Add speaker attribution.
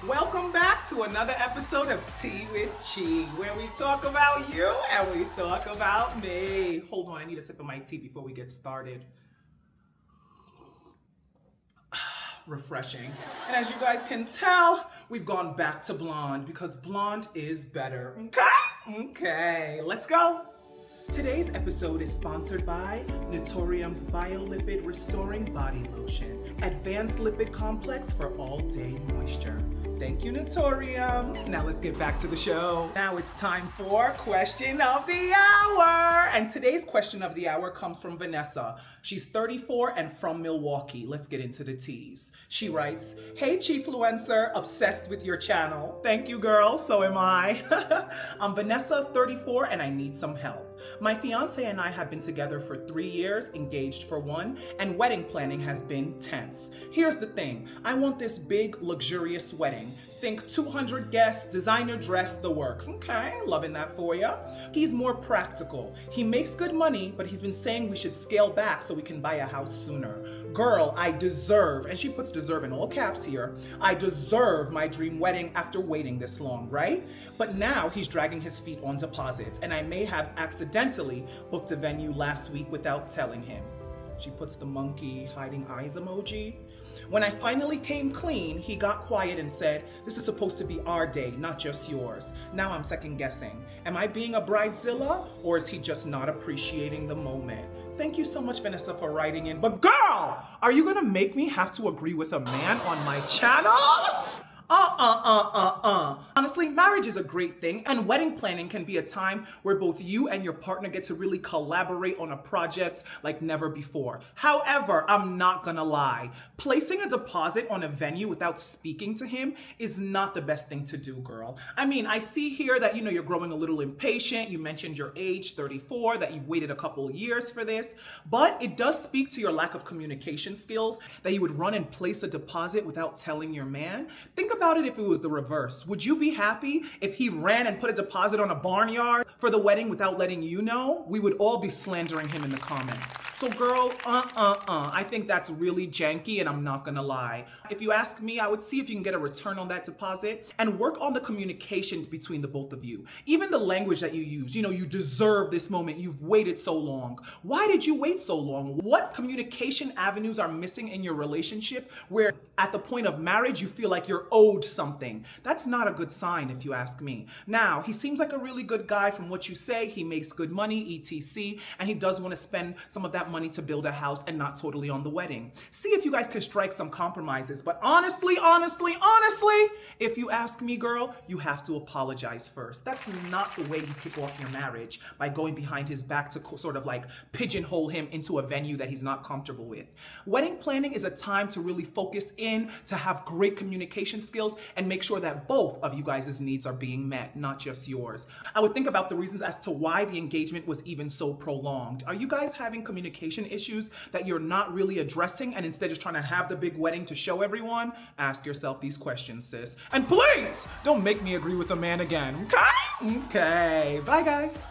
Speaker 1: Welcome back to another episode of Tea with Chi, where we talk about you and we talk about me. Hold on, I need a sip of my tea before we get started. Refreshing. And as you guys can tell, we've gone back to blonde because blonde is better. Okay, let's go. Today's episode is sponsored by Naturium's BioLipid Restoring Body Lotion, advanced lipid complex for all-day moisture. Thank you, Naturium. Now let's get back to the show. Now it's time for question of the hour. And today's question of the hour comes from Vanessa. She's 34 and from Milwaukee. Let's get into the teas. She writes, "Hey, Chiefluencer, obsessed with your channel." Thank you, girl. So am I. I'm Vanessa, 34, and I need some help. My fiance and I have been together for 3 years, engaged for 1, and wedding planning has been tense. Here's the thing. I want this big, luxurious wedding. Think 200 guests, designer dress, the works. Okay, loving that for ya. He's more practical. He makes good money, but he's been saying we should scale back so we can buy a house sooner. Girl, I deserve, and she puts deserve in all caps here, I deserve my dream wedding after waiting this long, right? But now he's dragging his feet on deposits, and I may have accidentally booked a venue last week without telling him. She puts the monkey hiding eyes emoji. When I finally came clean, he got quiet and said, "This is supposed to be our day, not just yours." Now I'm second guessing. Am I being a bridezilla, or is he just not appreciating the moment? Thank you so much, Vanessa, for writing in. But girl, are you gonna make me have to agree with a man on my channel? Honestly, marriage is a great thing, and wedding planning can be a time where both you and your partner get to really collaborate on a project like never before. However, I'm not gonna lie. Placing a deposit on a venue without speaking to him is not the best thing to do, girl. I mean, I see here that, you're growing a little impatient. You mentioned your age, 34, that you've waited a couple of years for this, but it does speak to your lack of communication skills that you would run and place a deposit without telling your man. Think about it if it was the reverse. Would you be happy if he ran and put a deposit on a barnyard for the wedding without letting you know? We would all be slandering him in the comments. So girl, I think that's really janky, and I'm not gonna lie. If you ask me, I would see if you can get a return on that deposit and work on the communication between the both of you. Even the language that you use, you deserve this moment. You've waited so long. Why did you wait so long? What communication avenues are missing in your relationship where at the point of marriage, you feel like you're owed something? That's not a good sign if you ask me. Now, he seems like a really good guy from what you say. He makes good money, etc. And he does want to spend some of that money to build a house and not totally on the wedding. See if you guys can strike some compromises. But honestly, if you ask me, girl, you have to apologize first. That's not the way you kick off your marriage, by going behind his back to sort of like pigeonhole him into a venue that he's not comfortable with. Wedding planning is a time to really focus in, to have great communication skills, and make sure that both of you guys' needs are being met, not just yours. I would think about the reasons as to why the engagement was even so prolonged. Are you guys having communication issues that you're not really addressing, and instead just trying to have the big wedding to show everyone? Ask yourself these questions, sis. And please, don't make me agree with a man again, okay? Okay, bye guys.